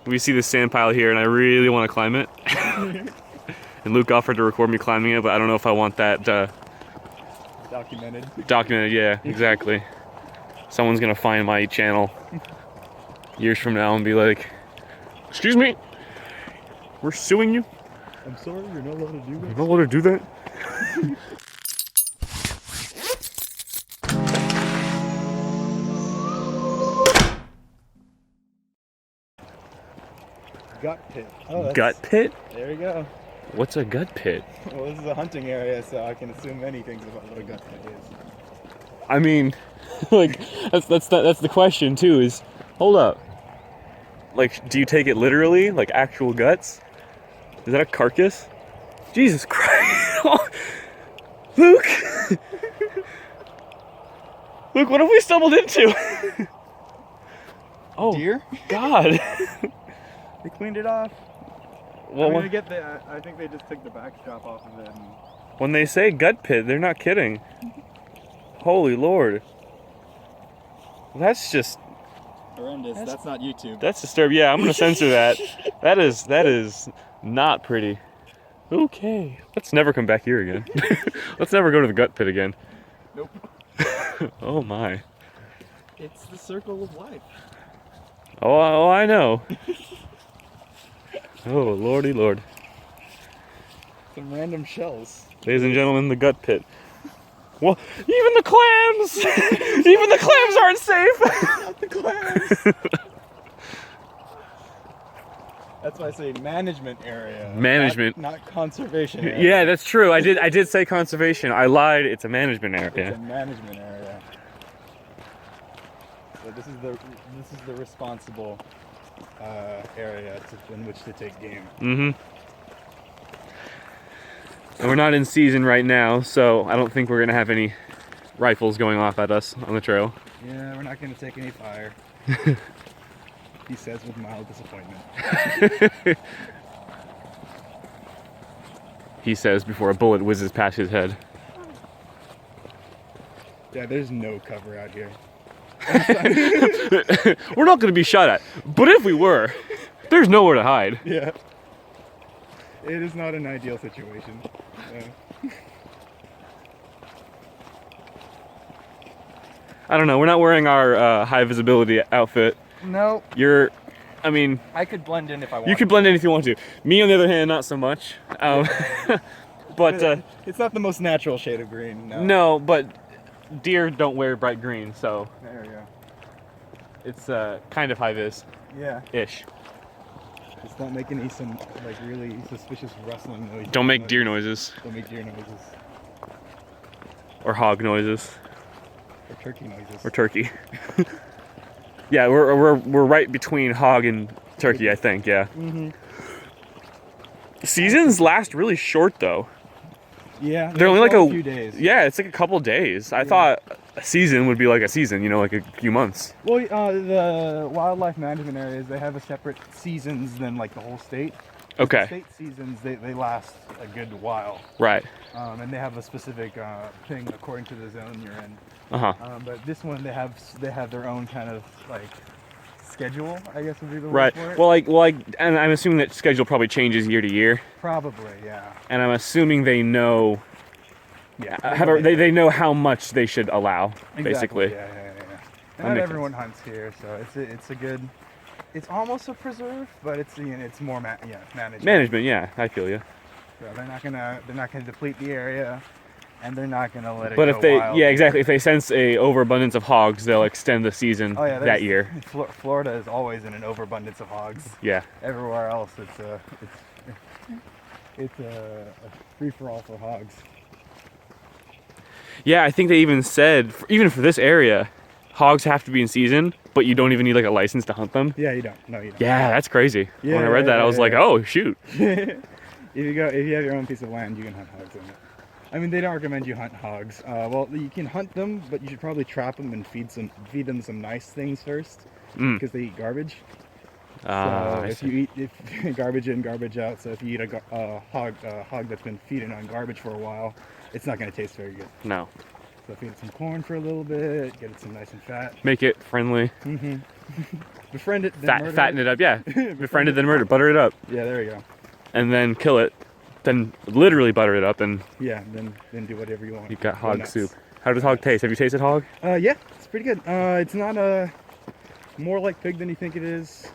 we see this sand pile here, and I really want to climb it. And Luke offered to record me climbing it, but I don't know if I want that documented. Documented, yeah, exactly. Someone's gonna find my channel years from now and be like, "Excuse me, we're suing you." I'm sorry, you're not allowed to do that. You're not allowed to do that. Gut pit. Oh, gut pit? There you go. What's a gut pit? Well, this is a hunting area, so I can assume many things about what a gut pit is. I mean, like that's the question too. Is hold up. Like, do you take it literally, like actual guts? Is that a carcass? Jesus Christ, Luke! Luke, what have we stumbled into? Oh, deer? God. They cleaned it off. Well, I think they just took the backstrap off of it. And... When they say gut pit, they're not kidding. Holy Lord. That's just horrendous. That's not YouTube. That's disturbing. Yeah, I'm gonna censor that. That is not pretty. Okay. Let's never come back here again. Let's never go to the gut pit again. Nope. Oh my. It's the circle of life. Oh, I know. Oh, lordy lord. Some random shells. Ladies and gentlemen, the gut pit. Well, even the clams! Even the clams aren't safe! Not the clams! That's why I say management area. Management. Not conservation area. Yeah, that's true. I did say conservation. I lied. It's a management area. It's a management area. So this is the responsible area in which to take game. Mm-hmm. And we're not in season right now, so I don't think we're gonna have any rifles going off at us on the trail. Yeah, we're not gonna take any fire. He says with mild disappointment. He says before a bullet whizzes past his head. Yeah, there's no cover out here. We're not gonna be shot at, but if we were, there's nowhere to hide. Yeah. It is not an ideal situation. I don't know. We're not wearing our high visibility outfit. No. I mean, I could blend in if I wanted. You could blend in if you want to. Me, on the other hand, not so much. But it's not the most natural shade of green. No. No, but deer don't wear bright green, so there you go. It's kind of high vis. Yeah. Ish. Just don't make any like really suspicious rustling noises. Don't make deer noises. Don't make deer noises. Or hog noises. Or turkey noises. Or turkey. Yeah, we're right between hog and turkey, I think. Yeah. Mm-hmm. Seasons last really short though. Yeah. They're only like a few days. Yeah, it's like a couple days. I thought a season would be like a season, you know, like a few months. Well, the wildlife management areas, they have a separate seasons than like the whole state. Okay. The state seasons, they last a good while. Right. And they have a specific thing according to the zone you're in. Uh-huh. But this one, they have their own kind of like schedule, I guess would be the word Right. for it. Well, and I'm assuming that schedule probably changes year to year. Probably, yeah. And I'm assuming they know. Yeah. They know how much they should allow, Exactly. basically. Yeah. That Not makes everyone hunts here, so it's a good. It's almost a preserve, but it's more management. Management, yeah, I feel you. So they're not gonna deplete the area, and they're not gonna let it But go if they, wild. yeah, exactly. If they sense a overabundance of hogs, they'll extend the season that year. Florida is always in an overabundance of hogs. Yeah. Everywhere else, it's a free for all for hogs. Yeah, I think they even said, even for this area, hogs have to be in season, but you don't even need like a license to hunt them. Yeah, you don't. No, you don't. Yeah, that's crazy. Yeah, when I read that, I was like, oh shoot. If you have your own piece of land, you can hunt hogs in it. I mean, they don't recommend you hunt hogs. Well, you can hunt them, but you should probably trap them and feed them some nice things first, because they eat garbage. So if you eat garbage in, garbage out. So if you eat a hog that's been feeding on garbage for a while, it's not going to taste very good. No. So feed it some corn for a little bit, get it some nice and fat. Make it friendly. Mm-hmm. Befriend it, then murder fatten it. it up. Yeah, befriended then murder, butter it up, Yeah, there you go. and then kill it. Then literally butter it up, and Yeah, then do whatever you want. you've got Go hog nuts. soup. How does hog taste? Have you tasted hog? Yeah, it's pretty good. It's not more like pig than you think it is.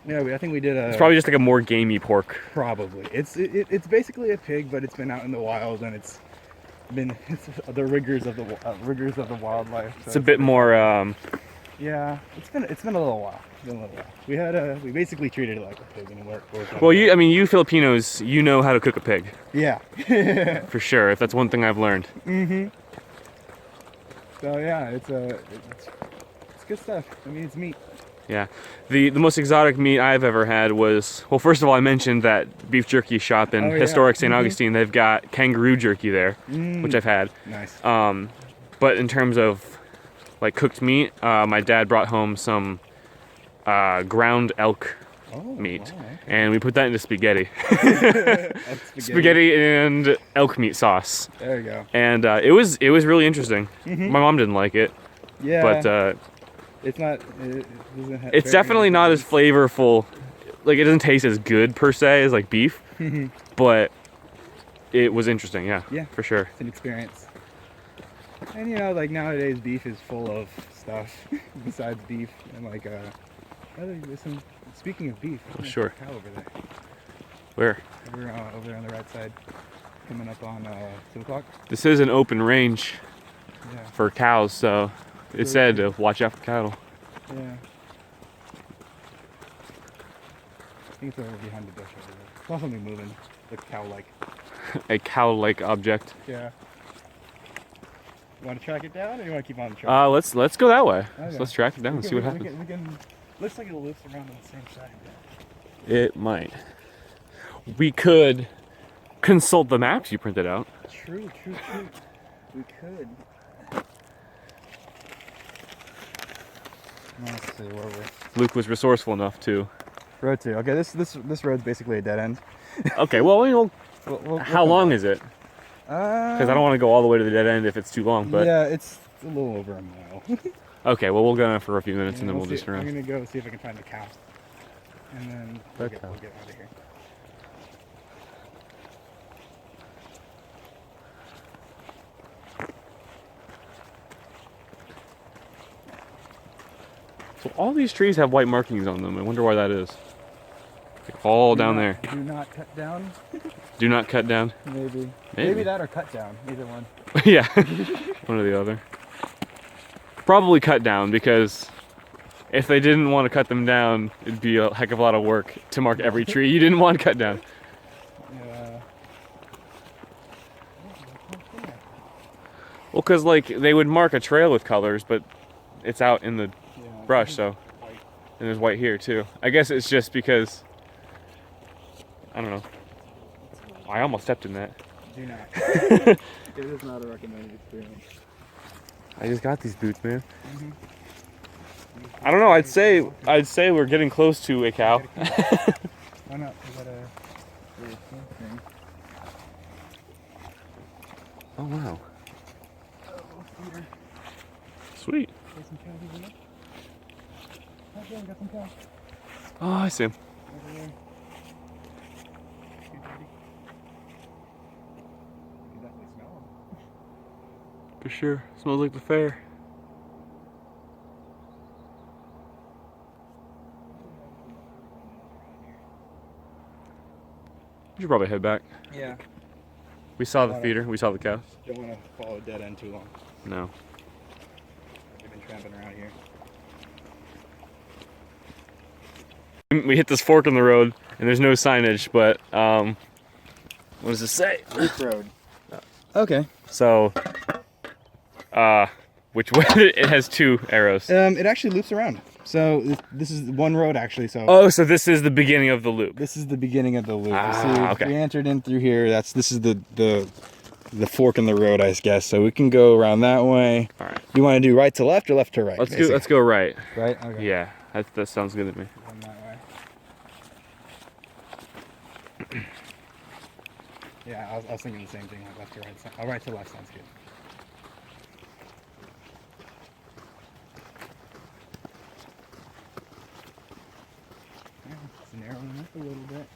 Yeah, I think we did a. It's probably just like a more gamey pork. Probably. It's basically a pig, but it's been out in the wild and it's the rigors of the wildlife. So It's a bit more. Yeah, it's been a little while. We basically treated it like a pig and it worked. Well, you Filipinos, you know how to cook a pig Yeah. for sure. If that's one thing I've learned. Mhm. So yeah, it's good stuff. I mean, it's meat. Yeah, the most exotic meat I've ever had was, well, first of all, I mentioned that beef jerky shop in Oh, yeah. historic St. Augustine. They've got kangaroo jerky there, which I've had. Nice. But in terms of like cooked meat, my dad brought home some ground elk meat, wow, okay. and we put that into spaghetti. That's Spaghetti and elk meat sauce, There you go. and it was really interesting. My mom didn't like it, Yeah. but it's not. It doesn't have it's very definitely many not as flavors. flavorful. Like, it doesn't taste as good per se as like beef, but it was interesting. Yeah, Yeah. for sure. It's an experience. And you know, like nowadays, beef is full of stuff besides beef. And like, speaking of beef, there's a sure. cow over there. Where? Over there on the right side, coming up on 2 o'clock. This is an open range Yeah. for cows, so it said to watch out for cattle. Yeah. I think it's over behind the bush over there. Saw something moving. Look cow-like. A cow-like object. Yeah. You want to track it down, or you want to keep on the track? Let's go that way. Okay. Let's track it down and see what happens. We can. Looks like it'll loop around on the same side. It might. We could consult the maps you printed out. True. We could. Let's see where we're. Luke was resourceful enough to. Road 2. Okay, this road's basically a dead end. Okay, well, how come long back. is it? Because I don't want to go all the way to the dead end if it's too long. But yeah, it's a little over a mile. okay, well, we'll go on for a few minutes and then we'll see. just run. I'm gonna go see if I can find the cow, and then we'll Okay. get out of here. So all these trees have white markings on them. I wonder why that is. Like, all down there. Do not cut down. Do not cut down. Maybe that or cut down. Either one. Yeah, one or the other. Probably cut down, because if they didn't want to cut them down, it'd be a heck of a lot of work to mark every tree you didn't want to cut down. Yeah. Well, because like they would mark a trail with colors, but it's out in the brush, so and there's white here too. I guess it's just because I don't know. I almost stepped in that. Do not. It is not a recommended experience. I just got these boots, man. I don't know. I'd say we're getting close to a cow. Why not? We got a thing. Oh wow. Oh, Peter. Sweet. There's some cows over there. Okay, got some cows. Oh, I see 'em. Over there. Good daddy. You can definitely smell them. For sure. Smells like the fair. We should probably head back. Yeah. We saw the feeder. We saw the cows. Don't want to follow a dead end too long. No. We've been tramping around here. We hit this fork in the road, and there's no signage, but what does it say? Loop road. Okay. So, which way? It has two arrows. It actually loops around. So this is one road actually. So. Oh, so this is the beginning of the loop. This is the beginning of the loop. Ah, okay. We entered in through here. This is the fork in the road, I guess. So we can go around that way. All right. You want to do right to left or left to right? Let's go right. Right. Okay. Yeah, that sounds good to me. Going that way. Yeah, I was thinking the same thing. Like left to right. Right to left sounds good. narrowing up a little bit.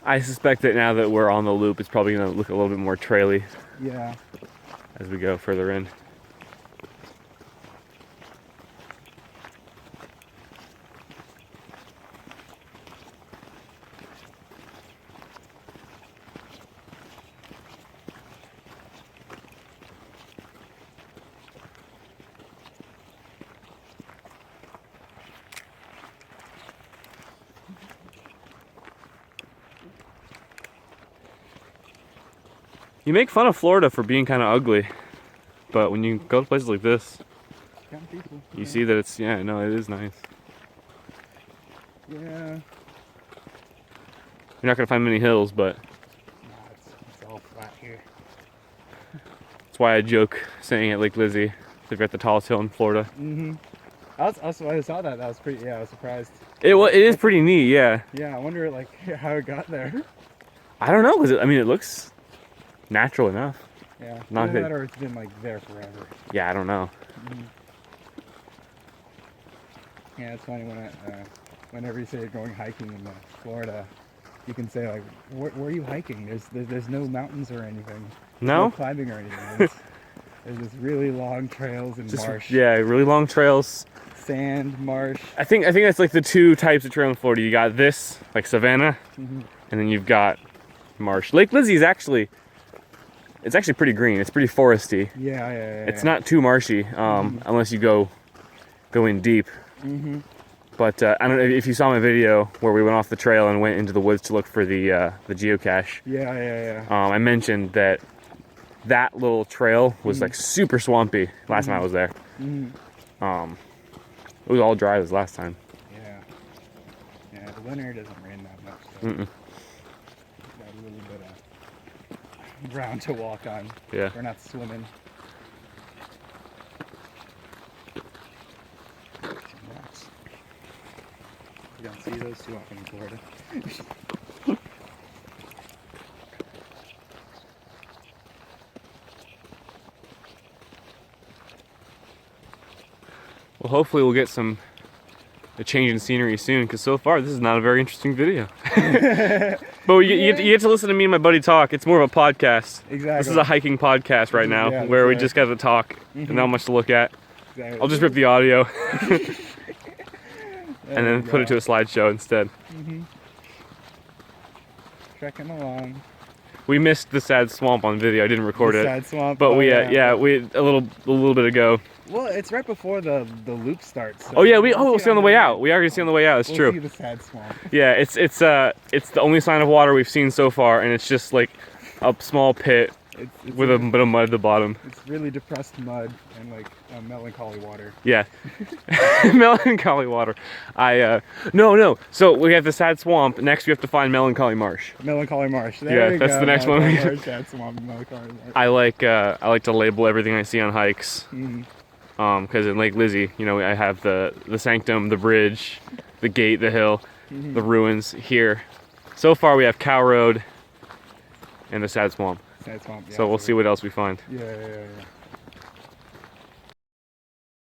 I suspect that now that we're on the loop, it's probably going to look a little bit more traily Yeah. as we go further in. You make fun of Florida for being kind of ugly, but when you go to places like this, Got people. you see that it's, yeah, no, it is nice. Yeah. You're not going to find many hills, but Nah, it's all flat here. that's why I joke saying at Lake Lizzie, they've got the tallest hill in Florida. Mm-hmm. I saw that. That was pretty. Yeah, I was surprised. It is pretty neat, yeah. Yeah, I wonder like how it got there. I don't know, because I mean, it looks natural enough. Yeah. Not Either that- that or it's been like there forever. Yeah, I don't know. Yeah, it's funny whenever you say you're going hiking in Florida, you can say like, where are you hiking? There's no mountains or anything. No? Climbing or anything. There's just really long trails and Just, marsh. yeah, really long trails. Sand, marsh. I think that's like the two types of trail in Florida. You got this, like savanna, Mm-hmm. and then you've got marsh. Lake Lizzie is actually, it's actually pretty green. It's pretty foresty. Yeah. It's not too marshy, unless you go in deep. Mm-hmm. But I don't know if you saw my video where we went off the trail and went into the woods to look for the geocache. Yeah. I mentioned that little trail was like super swampy last time I was there. Mm-hmm. It was all dry this last time. Yeah, the winter doesn't rain that much. So Mm-mm. got a little bit of ground to walk on. Yeah. We're not swimming. You don't see those too often in Florida. Well, hopefully we'll get a change in scenery soon, because so far this is not a very interesting video. But you get to listen to me and my buddy talk. It's more of a podcast. Exactly. This is a hiking podcast right now, Yeah, where we that's just got to talk and not much to look at. Exactly. I'll just rip the audio There and then we put it go. to a slideshow instead. Trekking along. We missed the sad swamp on video. I didn't record The it, sad swamp. but Oh, we a little bit ago. Well, it's right before the loop starts. So Oh yeah, we'll we'll see on the way out. We are gonna see on the way out. It's We'll true. see the sad swamp. Yeah, it's the only sign of water we've seen so far, and it's just like a small pit It's with a bit of mud at the bottom. It's really depressed mud and like melancholy water. Yeah, melancholy water. No. So we have the sad swamp. Next, we have to find melancholy marsh. Melancholy marsh. Yeah, There we that's go. the next one. Melancholy marsh, sad swamp, melancholy marsh. I like to label everything I see on hikes. Because in Lake Lizzie, I have the sanctum, the bridge, the gate, the hill, the ruins. Here, so far we have Cow Road and the sad swamp. Sad swamp. Yeah, So we'll see what else we find. Yeah.